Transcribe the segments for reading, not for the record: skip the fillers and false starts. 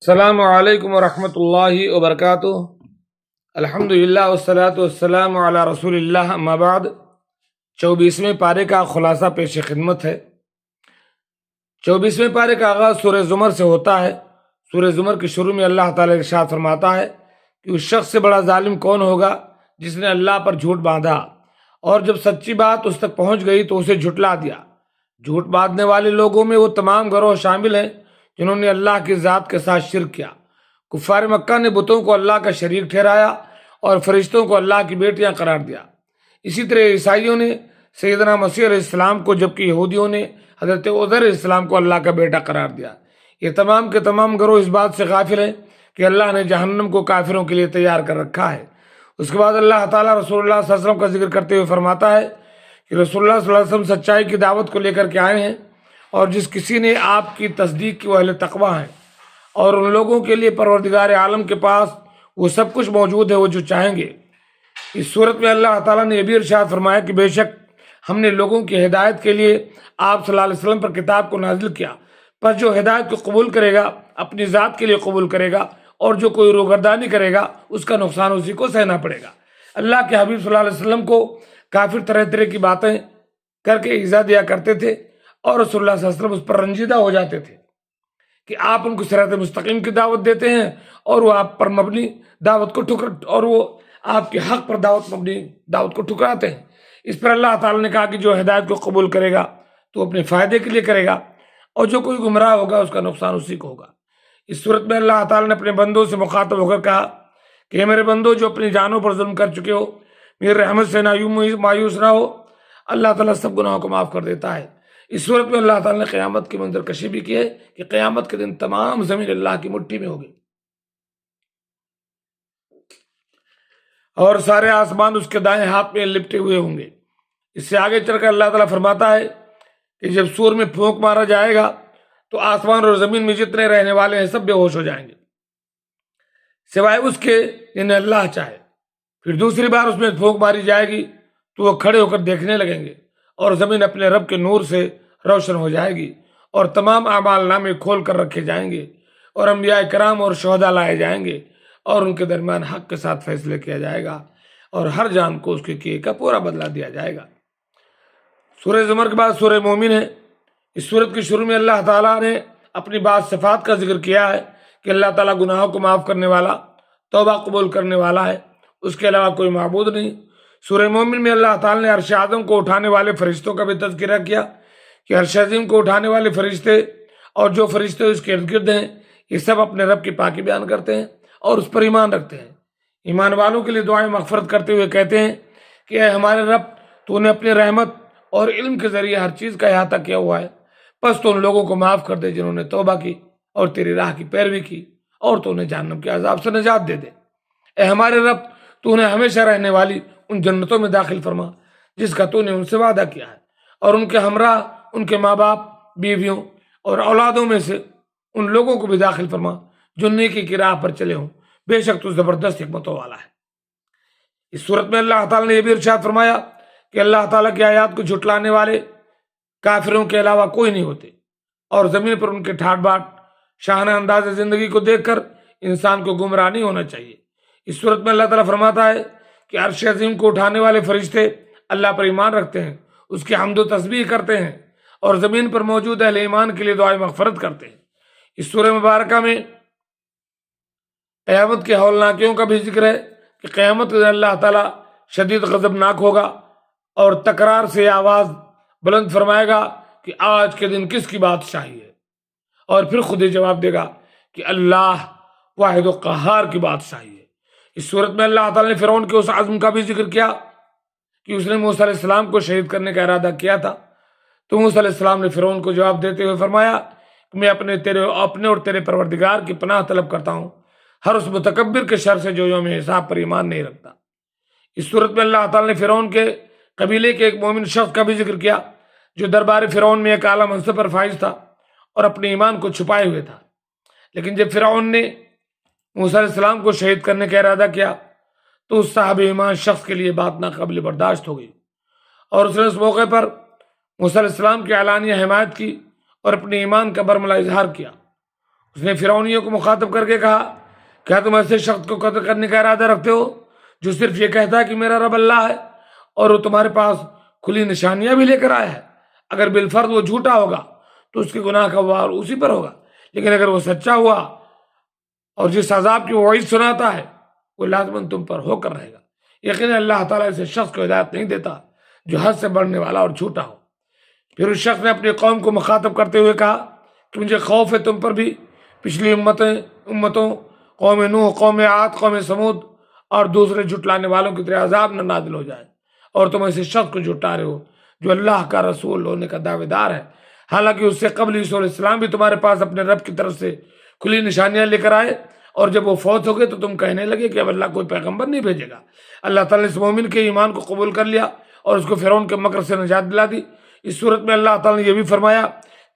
السلام علیکم ورحمۃ اللہ وبرکاتہ۔ الحمدللہ والصلاۃ والسلام علی رسول اللہ، اما بعد۔ 24ویں پارے کا خلاصہ پیش خدمت ہے۔ 24ویں پارے کا آغاز سورہ زمر سے ہوتا ہے۔ سورہ زمر کے شروع میں اللہ تعالیٰ ارشاد فرماتا ہے کہ اس شخص سے بڑا ظالم کون ہوگا جس نے اللہ پر جھوٹ باندھا اور جب سچی بات اس تک پہنچ گئی تو اسے جھٹلا دیا۔ جھوٹ باندھنے والے لوگوں میں وہ تمام گروہ شامل ہیں جنہوں نے اللہ کی ذات کے ساتھ شرک کیا۔ کفار مکہ نے بتوں کو اللہ کا شریک ٹھہرایا اور فرشتوں کو اللہ کی بیٹیاں قرار دیا۔ اسی طرح عیسائیوں نے سیدنا مسیح علیہ السلام کو، جبکہ یہودیوں نے حضرت عزیر علیہ السلام کو اللہ کا بیٹا قرار دیا۔ یہ تمام کے تمام گروہ اس بات سے غافل ہیں کہ اللہ نے جہنم کو کافروں کے لیے تیار کر رکھا ہے۔ اس کے بعد اللہ تعالیٰ رسول اللہ صلی اللہ علیہ وسلم کا ذکر کرتے ہوئے فرماتا ہے کہ رسول اللہ صلی اللہ علیہ وسلم سچائی کی دعوت کو لے کر کے آئے ہیں، اور جس کسی نے آپ کی تصدیق کی وہ اہل تقویٰ ہیں، اور ان لوگوں کے لیے پروردگار عالم کے پاس وہ سب کچھ موجود ہے وہ جو چاہیں گے۔ اس صورت میں اللہ تعالیٰ نے یہ بھی ارشاد فرمایا کہ بے شک ہم نے لوگوں کی ہدایت کے لیے آپ صلی اللہ علیہ وسلم پر کتاب کو نازل کیا، پر جو ہدایت کو قبول کرے گا اپنی ذات کے لیے قبول کرے گا، اور جو کوئی روگردانی کرے گا اس کا نقصان اسی کو سہنا پڑے گا۔ اللہ کے حبیب صلی اللہ علیہ وسلم کو کافر طرح طرح کی باتیں کر کے ایذا دیا کرتے تھے، اور رسول اللہ صلی اللہ علیہ وسلم اس پر رنجیدہ ہو جاتے تھے کہ آپ ان کو صراط مستقیم کی دعوت دیتے ہیں اور وہ آپ پر مبنی دعوت کو اور وہ آپ کے حق پر مبنی دعوت کو ٹھکراتے ہیں۔ اس پر اللہ تعالیٰ نے کہا کہ جو ہدایت کو قبول کرے گا تو اپنے فائدے کے لیے کرے گا، اور جو کوئی گمراہ ہوگا اس کا نقصان اسی کو ہوگا۔ اس صورت میں اللہ تعالیٰ نے اپنے بندوں سے مخاطب ہو کر کہا کہ اے میرے بندو جو اپنی جانوں پر ظلم کر چکے ہو، میری رحمت سے مایوس نہ ہو، اللہ تعالیٰ سب گناہوں کو معاف کر دیتا ہے۔ اس صورت میں اللہ تعالیٰ نے قیامت کی منظر کشی بھی کی ہے کہ قیامت کے دن تمام زمین اللہ کی مٹھی میں ہوگی، اور سارے آسمان اس کے دائیں ہاتھ میں لپٹے ہوئے ہوں گے۔ اس سے آگے چل کر اللہ تعالیٰ فرماتا ہے کہ جب سور میں پھونک مارا جائے گا تو آسمان اور زمین میں جتنے رہنے والے ہیں سب بے ہوش ہو جائیں گے سوائے اس کے جنہیں اللہ چاہے۔ پھر دوسری بار اس میں پھونک ماری جائے گی تو وہ کھڑے ہو کر دیکھنے لگیں گے، اور زمین اپنے رب کے نور سے روشن ہو جائے گی، اور تمام اعمال نامے کھول کر رکھے جائیں گے، اور انبیاء کرام اور شہداء لائے جائیں گے، اور ان کے درمیان حق کے ساتھ فیصلے کیا جائے گا، اور ہر جان کو اس کے کیے کا پورا بدلہ دیا جائے گا۔ سورہ زمر کے بعد سورہ مومن ہے۔ اس سورت کے شروع میں اللہ تعالیٰ نے اپنی بعض صفات کا ذکر کیا ہے کہ اللہ تعالیٰ گناہوں کو معاف کرنے والا، توبہ قبول کرنے والا ہے، اس کے علاوہ کوئی معبود نہیں۔ سورہ مومن میں اللہ تعالیٰ نے عرش اعظم کو اٹھانے والے فرشتوں کا بھی تذکرہ کیا کہ عرش عظیم کو اٹھانے والے فرشتے اور جو فرشتے اس کے ارد گرد ہیں یہ سب اپنے رب کی پاکی بیان کرتے ہیں اور اس پر ایمان رکھتے ہیں۔ ایمان والوں کے لیے دعائیں مغفرت کرتے ہوئے کہتے ہیں کہ اے ہمارے رب، تو نے اپنی رحمت اور علم کے ذریعے ہر چیز کا احاطہ کیا ہوا ہے، بس تو ان لوگوں کو معاف کر دے جنہوں نے توبہ کی اور تیری راہ کی پیروی کی، اور تو انہیں جہنم کے عذاب سے نجات دے دے۔ اے ہمارے رب، تو انہیں ہمیشہ رہنے والی ان جنتوں میں داخل فرما جس کا تو نے ان سے وعدہ کیا ہے، اور ان کے ہمراہ ان کے ماں باپ، بیویوں اور اولادوں میں سے ان لوگوں کو بھی داخل فرما جو نیکی کی راہ پر چلے ہوں، بے شک تو زبردست حکمتوں والا ہے۔ اس صورت میں اللہ تعالیٰ نے یہ بھی ارشاد فرمایا کہ اللہ تعالیٰ کی آیات کو جھٹلانے والے کافروں کے علاوہ کوئی نہیں ہوتے، اور زمین پر ان کے ٹھاٹ باٹ شاہانہ انداز زندگی کو دیکھ کر انسان کو گمراہ نہیں ہونا چاہیے۔ اس صورت میں اللہ تعالیٰ فرماتا ہے کہ عرش عظیم کو اٹھانے والے فرشتے اللہ پر ایمان رکھتے ہیں، اس کی حمد و تسبیح کرتے ہیں، اور زمین پر موجود اہل ایمان کے لیے دعائیں مغفرت کرتے ہیں۔ اس سورہ مبارکہ میں قیامت کے ہولناکیوں کا بھی ذکر ہے کہ قیامت کے دن اللہ تعالیٰ شدید غضبناک ہوگا اور تکرار سے آواز بلند فرمائے گا کہ آج کے دن کس کی بادشاہی ہے، اور پھر خود ہی جواب دے گا کہ اللہ واحد و قہار کی بادشاہی ہے۔ اس صورت میں اللہ تعالیٰ نے فرعون کے اس عزم کا بھی ذکر کیا کہ اس نے موسیٰ علیہ السلام کو شہید کرنے کا ارادہ کیا تھا، تو موسیٰ علیہ السلام نے فرعون کو جواب دیتے ہوئے فرمایا کہ میں اپنے اور تیرے پروردگار کی پناہ طلب کرتا ہوں ہر اس متکبر کے شر سے جو یوم حساب پر ایمان نہیں رکھتا۔ اس صورت میں اللہ تعالیٰ نے فرعون کے قبیلے کے ایک مومن شخص کا بھی ذکر کیا جو دربار فرعون میں ایک اعلیٰ منصب پر فائز تھا اور اپنے ایمان کو چھپائے ہوئے تھا، لیکن جب فرعون نے موسیٰ علیہ السلام کو شہید کرنے کا ارادہ کیا تو اس صاحب ایمان شخص کے لیے بات ناقابل برداشت ہو گئی، اور اس نے اس موقع پر موسیٰ علیہ السلام کی اعلانیہ حمایت کی اور اپنے ایمان کا برملا اظہار کیا۔ اس نے فرعونیوں کو مخاطب کر کے کہا کیا تم ایسے شخص کو قتل کرنے کا ارادہ رکھتے ہو جو صرف یہ کہتا ہے کہ میرا رب اللہ ہے اور وہ تمہارے پاس کھلی نشانیاں بھی لے کر آیا ہے؟ اگر بالفرض وہ جھوٹا ہوگا تو اس کے گناہ کا وار اسی پر ہوگا، لیکن اگر وہ سچا ہوا اور جس عذاب کی وعید سناتا ہے وہ لازماً تم پر ہو کر رہے گا۔ یقیناً اللہ تعالیٰ ایسے شخص کو ہدایت نہیں دیتا جو حد سے بڑھنے والا اور جھوٹا ہو۔ پھر اس شخص نے اپنی قوم کو مخاطب کرتے ہوئے کہا کہ مجھے خوف ہے تم پر بھی پچھلی امتوں قوم نوح، قوم عاد، قوم سمود اور دوسرے جھٹلانے والوں کی طرح عذاب نہ نازل ہو جائے، اور تم ایسے شخص کو جھٹا رہے ہو جو اللہ کا رسول ہونے کا دعوے دار ہے، حالانکہ اس سے قبل عیسیٰ علیہ السلام بھی تمہارے پاس اپنے رب کی طرف سے کھلی نشانیاں لے کر آئے، اور جب وہ فوت ہو گئے تو تم کہنے لگے کہ اب اللہ کوئی پیغمبر نہیں بھیجے گا۔ اللہ تعالیٰ نے اس مومن کے ایمان کو قبول کر لیا اور اس کو فرعون کے مکر سے نجات دلا دی۔ اس صورت میں اللہ تعالیٰ نے یہ بھی فرمایا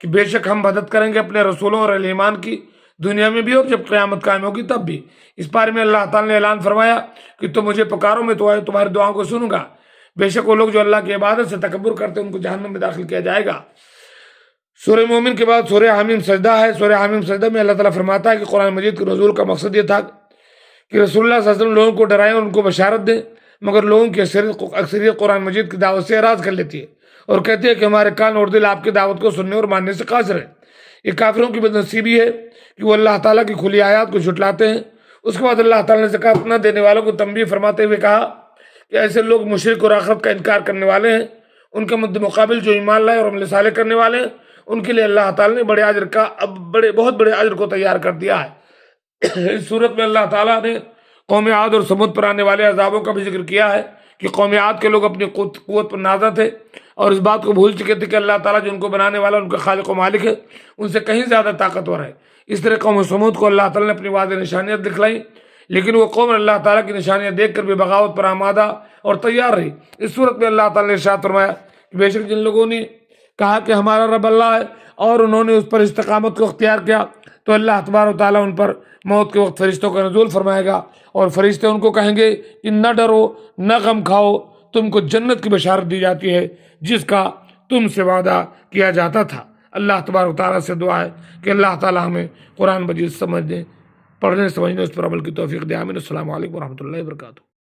کہ بے شک ہم مدد کریں گے اپنے رسولوں اور اہل ایمان کی دنیا میں بھی اور جب قیامت قائم ہوگی تب بھی۔ اس بارے میں اللہ تعالیٰ نے اعلان فرمایا کہ تم مجھے پکارو میں تمہاری دعاؤں کو سنوں گا، بے شک وہ لوگ جو اللہ کی عبادت سے تکبر کرتے ہیں ان کو جہنم میں داخل کیا جائے گا۔ سورہ مومن کے بعد سورہ حمیم سجدہ ہے۔ سورہ حمیم سجدہ میں اللہ تعالیٰ فرماتا ہے کہ قرآن مجید کے نزول کا مقصد یہ تھا کہ رسول اللہ صلی اللہ علیہ وسلم لوگوں کو ڈرائیں اور ان کو بشارت دیں، مگر لوگوں کی اکثریت قرآن مجید کی دعوت سے اعراض کر لیتی ہے اور کہتی ہے کہ ہمارے کان اور دل آپ کی دعوت کو سننے اور ماننے سے قاصر ہے۔ یہ کافروں کی بدنصیبی ہے کہ وہ اللہ تعالیٰ کی کھلی آیات کو جھٹلاتے ہیں۔ اس کے بعد اللہ تعالیٰ نے زکوٰۃ نہ دینے والوں کو تنبیہ فرماتے ہوئے کہا کہ ایسے لوگ مشرک اور آخرت کا انکار کرنے والے ہیں، ان کے مد مقابل جو ایمان لائے اور عمل صالح کرنے والے ہیں ان کے لیے اللہ تعالیٰ نے بہت بڑے اجر کو تیار کر دیا ہے۔ اس صورت میں اللہ تعالیٰ نے قوم عاد اور سمود پر آنے والے عذابوں کا بھی ذکر کیا ہے کہ قوم عاد کے لوگ اپنی قوت پر نازا تھے اور اس بات کو بھول چکے تھے کہ اللہ تعالیٰ جو ان کو بنانے والا ان کا خالق و مالک ہے ان سے کہیں زیادہ طاقتور ہے۔ اس طرح قوم سمود کو اللہ تعالیٰ نے اپنی واضح نشانیاں دکھلائیں، لیکن وہ قوم اللہ تعالیٰ کی نشانیاں دیکھ کر بھی بغاوت پر آمادہ اور تیار رہی۔ اس صورت میں اللہ تعالیٰ نے ارشاد فرمایا کہ بے شک جن لوگوں نے کہا کہ ہمارا رب اللہ ہے اور انہوں نے اس پر استقامت کو اختیار کیا تو اللہ تبارک و تعالیٰ ان پر موت کے وقت فرشتوں کا نزول فرمائے گا اور فرشتے ان کو کہیں گے کہ نہ ڈرو نہ غم کھاؤ، تم کو جنت کی بشارت دی جاتی ہے جس کا تم سے وعدہ کیا جاتا تھا۔ اللہ تبارک و تعالیٰ سے دعا ہے کہ اللہ تعالیٰ ہمیں قرآن مجید سمجھنے، پڑھنے، سمجھنے، اس پر عمل کی توفیق دے۔ آمین۔ السلام علیکم ورحمۃ اللہ وبرکاتہ۔